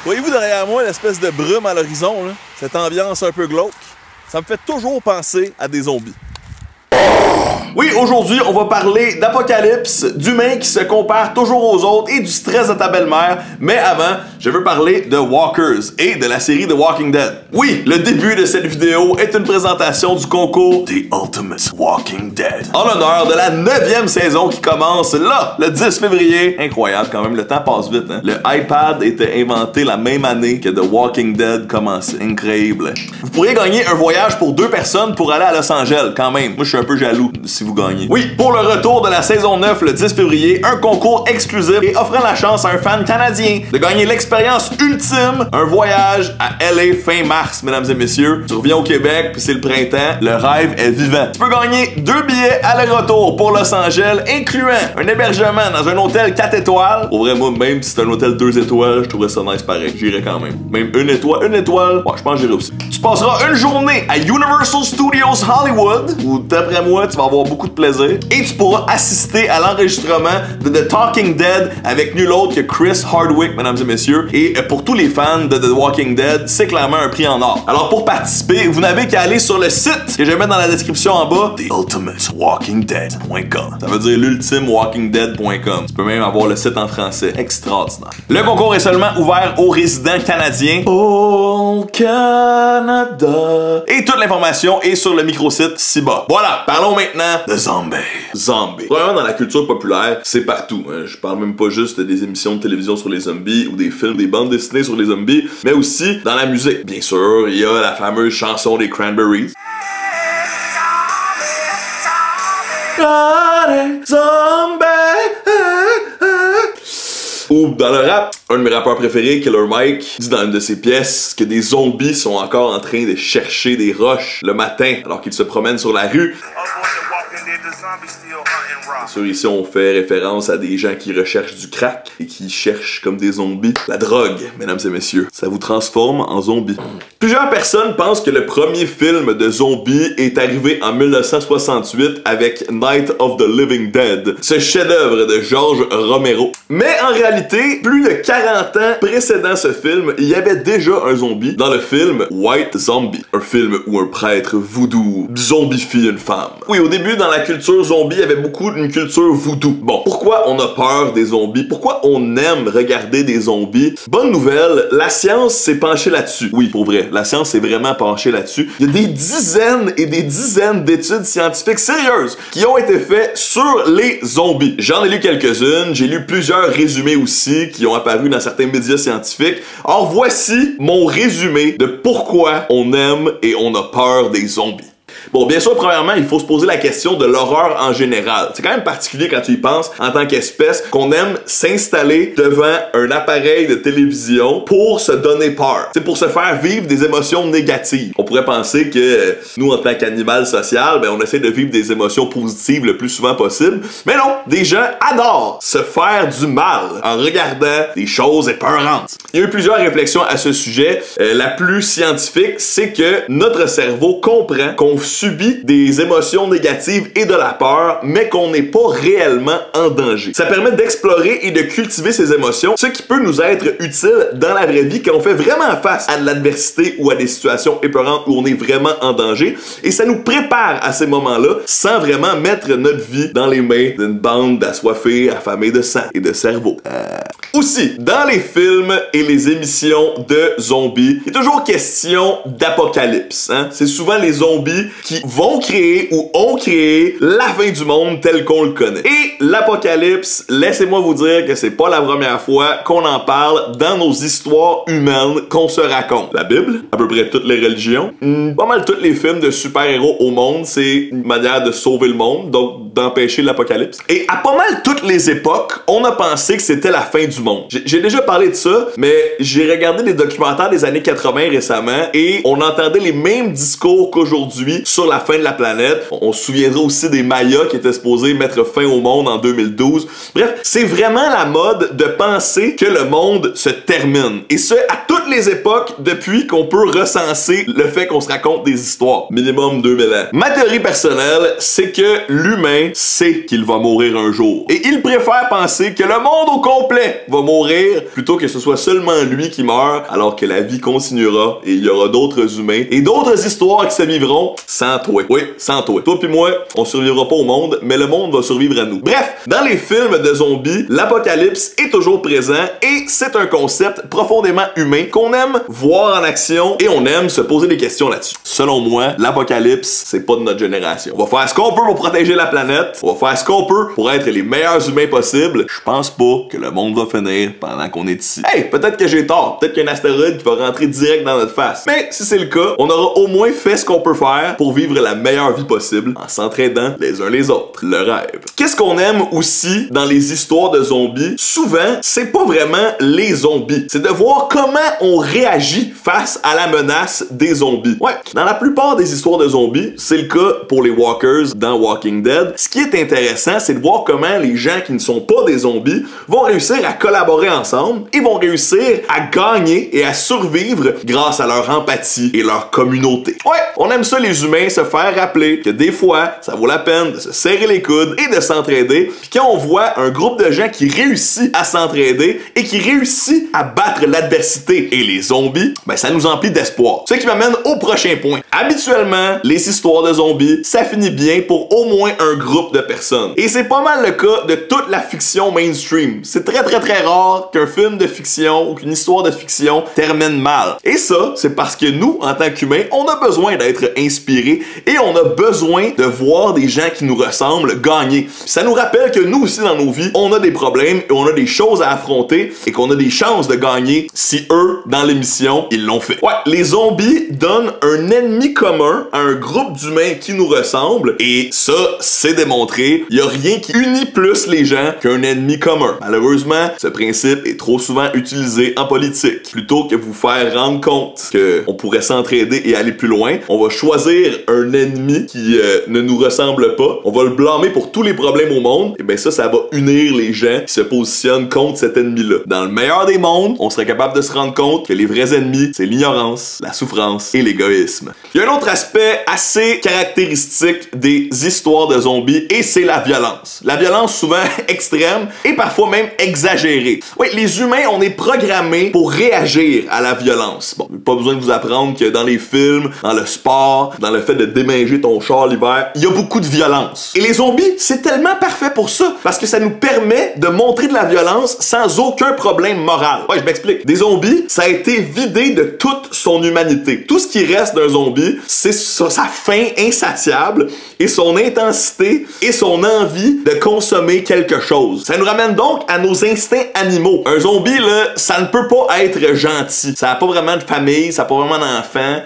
Voyez-vous derrière moi l'espèce de brume à l'horizon, cette ambiance un peu glauque? Ça me fait toujours penser à des zombies. Oui, aujourd'hui, on va parler d'apocalypse, d'humains qui se comparent toujours aux autres et du stress de ta belle-mère. Mais avant, je veux parler de Walkers et de la série The Walking Dead. Oui, le début de cette vidéo est une présentation du concours The Ultimate Walking Dead en l'honneur de la 9e saison qui commence là, le 10 février. Incroyable quand même, le temps passe vite, hein? Le iPad était inventé la même année que The Walking Dead commençait. Incroyable. Vous pourriez gagner un voyage pour 2 personnes pour aller à Los Angeles quand même. Moi, je suis un peu jaloux si vous gagnez. Oui, pour le retour de la saison 9 le 10 février, un concours exclusif et offrant la chance à un fan canadien de gagner l'expérience ultime, un voyage à LA fin mars, mesdames et messieurs. Tu reviens au Québec, puis c'est le printemps, le rêve est vivant. Tu peux gagner 2 billets aller-retour pour Los Angeles, incluant un hébergement dans un hôtel 4 étoiles. Pour vrai, moi, même si c'est un hôtel 2 étoiles, je trouverais ça nice pareil. J'irais quand même. Même une étoile, ouais, je pense que j'irais aussi. Tu passeras une journée à Universal Studios Hollywood, où d'après moi, tu vas avoir beaucoup de plaisir. Et tu pourras assister à l'enregistrement de The Talking Dead avec nul autre que Chris Hardwick, mesdames et messieurs. Et pour tous les fans de The Walking Dead, c'est clairement un prix en or. Alors pour participer, vous n'avez qu'à aller sur le site que je vais mettre dans la description en bas, theultimatewalkingdead.com. Ça veut dire l'ultimewalkingdead.com. Tu peux même avoir le site en français. Extraordinaire. Le concours est seulement ouvert aux résidents canadiens au Canada. Et toute l'information est sur le microsite ci-bas. Voilà, parlons maintenant de zombies. Probablement dans la culture populaire, c'est partout. Hein. Je parle même pas juste des émissions de télévision sur les zombies ou des films, des bandes dessinées sur les zombies, mais aussi dans la musique. Bien sûr, il y a la fameuse chanson des Cranberries. Ou dans le rap, un de mes rappeurs préférés, Killer Mike, dit dans une de ses pièces que des zombies sont encore en train de chercher des roches le matin alors qu'ils se promènent sur la rue. Bien sûr, ici on fait référence à des gens qui recherchent du crack et qui cherchent comme des zombies la drogue, mesdames et messieurs. Ça vous transforme en zombie. Plusieurs personnes pensent que le premier film de zombies est arrivé en 1968 avec Night of the Living Dead, ce chef-d'œuvre de George Romero. Mais en réalité, plus de 40 ans précédant ce film, il y avait déjà un zombie dans le film White Zombie, un film où un prêtre voodoo zombifie une femme. Oui, au début, dans la culture zombie, il y avait beaucoup d'une culture voodoo. Bon, pourquoi on a peur des zombies? Pourquoi on aime regarder des zombies? Bonne nouvelle, la science s'est penchée là-dessus. Oui, pour vrai, la science s'est vraiment penchée là-dessus. Il y a des dizaines et des dizaines d'études scientifiques sérieuses qui ont été faites sur les zombies. J'en ai lu quelques-unes, j'ai lu plusieurs résumés aussi qui ont apparu dans certains médias scientifiques. Or, voici mon résumé de pourquoi on aime et on a peur des zombies. Bon, bien sûr, premièrement, il faut se poser la question de l'horreur en général. C'est quand même particulier quand tu y penses, en tant qu'espèce, qu'on aime s'installer devant un appareil de télévision pour se donner peur. C'est pour se faire vivre des émotions négatives. On pourrait penser que nous, en tant qu'animal social, ben, on essaie de vivre des émotions positives le plus souvent possible. Mais non, des gens adorent se faire du mal en regardant des choses épeurantes. Il y a eu plusieurs réflexions à ce sujet. La plus scientifique, c'est que notre cerveau comprend qu'on subit des émotions négatives et de la peur, mais qu'on n'est pas réellement en danger. Ça permet d'explorer et de cultiver ces émotions, ce qui peut nous être utile dans la vraie vie quand on fait vraiment face à de l'adversité ou à des situations épeurantes où on est vraiment en danger, et ça nous prépare à ces moments-là sans vraiment mettre notre vie dans les mains d'une bande d'assoiffés affamés de sang et de cerveau. Aussi, dans les films et les émissions de zombies, il est toujours question d'apocalypse. Hein? C'est souvent les zombies qui vont créer ou ont créé la fin du monde tel qu'on le connaît. Et l'apocalypse, laissez-moi vous dire que c'est pas la première fois qu'on en parle dans nos histoires humaines qu'on se raconte. La Bible, à peu près toutes les religions, pas mal tous les films de super-héros au monde, c'est une manière de sauver le monde, donc d'empêcher l'apocalypse. Et à pas mal toutes les époques, on a pensé que c'était la fin du monde. J'ai déjà parlé de ça, mais j'ai regardé des documentaires des années 80 récemment et on entendait les mêmes discours qu'aujourd'hui sur la fin de la planète. On se souviendra aussi des Mayas qui étaient supposés mettre fin au monde en 2012. Bref, c'est vraiment la mode de penser que le monde se termine. Et ce, à toutes les époques depuis qu'on peut recenser le fait qu'on se raconte des histoires. Minimum 2000 ans. Ma théorie personnelle, c'est que l'humain sait qu'il va mourir un jour. Et il préfère penser que le monde au complet va va mourir plutôt que ce soit seulement lui qui meurt alors que la vie continuera et il y aura d'autres humains et d'autres histoires qui se vivront sans toi. Oui, sans toi. Toi puis moi, on survivra pas au monde, mais le monde va survivre à nous. Bref, dans les films de zombies, l'apocalypse est toujours présent et c'est un concept profondément humain qu'on aime voir en action et on aime se poser des questions là-dessus. Selon moi, l'apocalypse, c'est pas de notre génération. On va faire ce qu'on peut pour protéger la planète, on va faire ce qu'on peut pour être les meilleurs humains possibles. Je pense pas que le monde va finir pendant qu'on est ici. Hey, peut-être que j'ai tort, peut-être qu'il y a un astéroïde qui va rentrer direct dans notre face. Mais si c'est le cas, on aura au moins fait ce qu'on peut faire pour vivre la meilleure vie possible en s'entraidant les uns les autres. Le rêve. Qu'est-ce qu'on aime aussi dans les histoires de zombies? Souvent, c'est pas vraiment les zombies. C'est de voir comment on réagit face à la menace des zombies. Ouais, dans la plupart des histoires de zombies, c'est le cas pour les walkers dans Walking Dead. Ce qui est intéressant, c'est de voir comment les gens qui ne sont pas des zombies vont réussir à collaborer ensemble et vont réussir à gagner et à survivre grâce à leur empathie et leur communauté. Ouais, on aime ça les humains, se faire rappeler que des fois, ça vaut la peine de se serrer les coudes et de s'entraider. Puis quand on voit un groupe de gens qui réussit à s'entraider et qui réussit à battre l'adversité et les zombies, ben ça nous emplit d'espoir. Ce qui m'amène au prochain point. Habituellement, les histoires de zombies, ça finit bien pour au moins un groupe de personnes. Et c'est pas mal le cas de toute la fiction mainstream. C'est très rare qu'un film de fiction ou qu'une histoire de fiction termine mal. Et ça, c'est parce que nous, en tant qu'humains, on a besoin d'être inspirés et on a besoin de voir des gens qui nous ressemblent gagner. Ça nous rappelle que nous aussi dans nos vies, on a des problèmes et on a des choses à affronter et qu'on a des chances de gagner si eux, dans l'émission, ils l'ont fait. Ouais, les zombies donnent un ennemi commun à un groupe d'humains qui nous ressemblent et ça, c'est démontré. Il y a rien qui unit plus les gens qu'un ennemi commun. Malheureusement, ce principe est trop souvent utilisé en politique. Plutôt que vous faire rendre compte qu'on pourrait s'entraider et aller plus loin, on va choisir un ennemi qui ne nous ressemble pas. On va le blâmer pour tous les problèmes au monde. Et bien ça va unir les gens qui se positionnent contre cet ennemi-là. Dans le meilleur des mondes, on serait capable de se rendre compte que les vrais ennemis, c'est l'ignorance, la souffrance et l'égoïsme. Il y a un autre aspect assez caractéristique des histoires de zombies et c'est la violence. La violence souvent extrême et parfois même exagérée. Oui, les humains, on est programmés pour réagir à la violence. Bon, pas besoin de vous apprendre que dans les films, dans le sport, dans le fait de démeinger ton char l'hiver, il y a beaucoup de violence. Et les zombies, c'est tellement parfait pour ça, parce que ça nous permet de montrer de la violence sans aucun problème moral. Ouais, je m'explique. Des zombies, ça a été vidé de toute son humanité. Tout ce qui reste d'un zombie, c'est sa faim insatiable et son intensité et son envie de consommer quelque chose. Ça nous ramène donc à nos instincts animaux. Un zombie, là, ça ne peut pas être gentil. Ça n'a pas vraiment de famille, ça n'a pas vraiment d'enfants.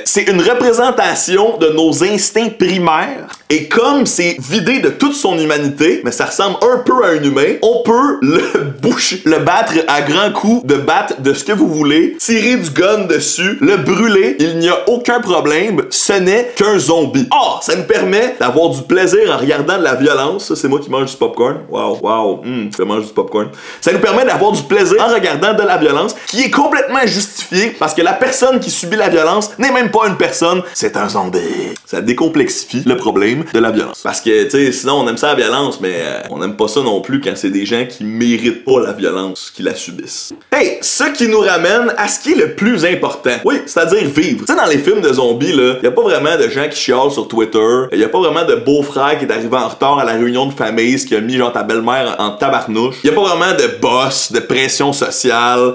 C'est une représentation de nos instincts primaires. Et comme c'est vidé de toute son humanité, mais ça ressemble un peu à un humain, on peut le battre à grands coups de batte de ce que vous voulez, tirer du gun dessus, le brûler, il n'y a aucun problème, ce n'est qu'un zombie. Or, ça nous permet d'avoir du plaisir en regardant de la violence. Ça, c'est moi qui mange du popcorn. Wow, je mange du popcorn. Ça nous permet d'avoir du plaisir en regardant de la violence qui est complètement justifiée parce que la personne qui subit la violence n'est même pas une personne, c'est un zombie. Ça décomplexifie le problème de la violence. Parce que, tu sais, sinon on aime ça la violence, mais on n'aime pas ça non plus quand c'est des gens qui méritent pas la violence, qui la subissent. Hey, ce qui nous ramène à ce qui est le plus important. Oui, c'est-à-dire vivre. Tu sais, dans les films de zombies, là, y a pas vraiment de gens qui chialent sur Twitter, y a pas vraiment de beau-frère qui est arrivé en retard à la réunion de famille, ce qui a mis genre ta belle-mère en tabarnouche. Y a pas vraiment de boss, de pression sociale,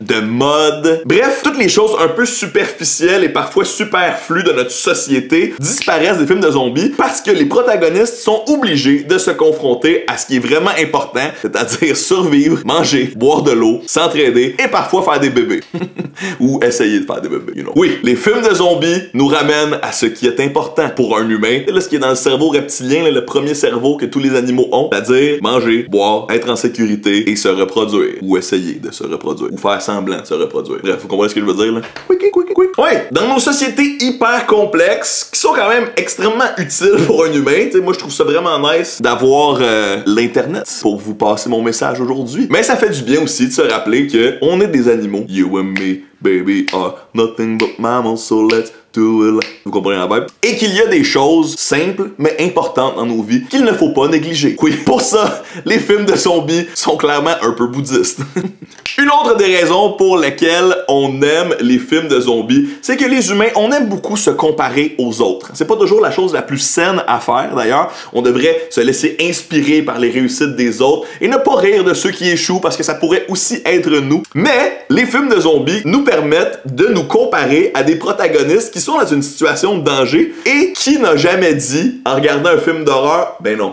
de mode. Bref, toutes les choses un peu superficielles et parfois superflues de notre société disparaissent des films de zombies parce que les protagonistes sont obligés de se confronter à ce qui est vraiment important, c'est-à-dire survivre, manger, boire de l'eau, s'entraider et parfois faire des bébés. Ou essayer de faire des bébés, you know. Oui, les films de zombies nous ramènent à ce qui est important pour un humain. Et là, ce qui est dans le cerveau reptilien, là, le premier cerveau que tous les animaux ont, c'est-à-dire manger, boire, être en sécurité et se reproduire. Ou essayer de se reproduire. Ou faire semblant de se reproduire. Bref, vous comprenez ce que je veux dire, là? Ouais, dans nos sociétés hyper complexes, qui sont quand même extrêmement utiles pour un humain, tu sais, moi je trouve ça vraiment nice d'avoir l'internet pour vous passer mon message aujourd'hui. Mais ça fait du bien aussi de se rappeler que on est des animaux. You and me, baby are nothing but mammals, so let's do it. Vous comprenez la vibe? Et qu'il y a des choses simples mais importantes dans nos vies qu'il ne faut pas négliger. Oui, pour ça, les films de zombies sont clairement un peu bouddhistes. Une autre des raisons pour lesquelles on aime les films de zombies, c'est que les humains, on aime beaucoup se comparer aux autres. C'est pas toujours la chose la plus saine à faire d'ailleurs. On devrait se laisser inspirer par les réussites des autres et ne pas rire de ceux qui échouent parce que ça pourrait aussi être nous. Mais les films de zombies nous permettent de nous comparer à des protagonistes qui sont dans une situation de danger et qui n'a jamais dit en regardant un film d'horreur, ben non,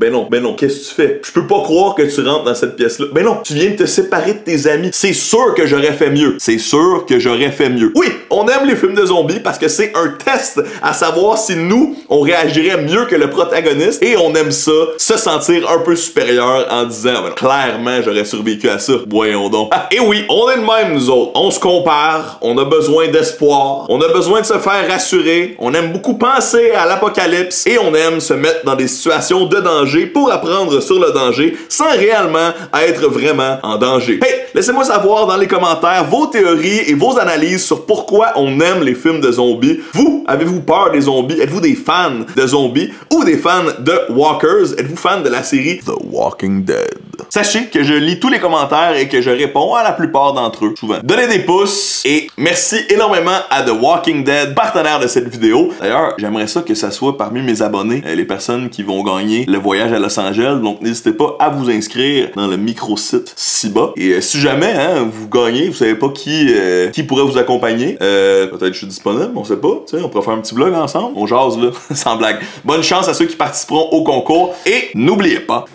qu'est-ce que tu fais? Je peux pas croire que tu rentres dans cette pièce-là. Ben non, tu viens de te séparer de tes amis. C'est sûr que j'aurais fait mieux. C'est sûr que j'aurais fait mieux. Oui, on aime les films de zombies parce que c'est un test à savoir si nous, on réagirait mieux que le protagoniste et on aime ça, se sentir un peu supérieur en disant, ben non, clairement, j'aurais survécu à ça. Voyons donc. Ah, et oui, on est de même, nous autres. On se compare, on a besoin d'espoir, on a besoin de se faire rassurer, on aime beaucoup penser à l'apocalypse et on aime se mettre dans des situations de danger pour apprendre sur le danger sans réellement être vraiment en danger. Hey, laissez-moi savoir dans les commentaires vos théories et vos analyses sur pourquoi on aime les films de zombies. Vous, avez-vous peur des zombies? Êtes-vous des fans de zombies ou des fans de walkers? Êtes-vous fan de la série The Walking Dead? Sachez que je lis tous les commentaires et que je réponds à la plupart d'entre eux, souvent. Donnez des pouces et merci énormément à The Walking Dead, partenaire de cette vidéo. D'ailleurs, j'aimerais ça que ça soit parmi mes abonnés, les personnes qui vont gagner le voyage à Los Angeles. Donc n'hésitez pas à vous inscrire dans le micro-site ci-bas. Et si jamais vous gagnez, vous savez pas qui pourrait vous accompagner, peut-être je suis disponible, on sait pas. Tu sais, on pourrait faire un petit vlog ensemble. On jase là, sans blague. Bonne chance à ceux qui participeront au concours et n'oubliez pas.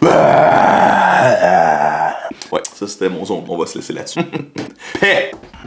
Ouais, ça c'était mon zombie. On va se laisser là-dessus. Paix!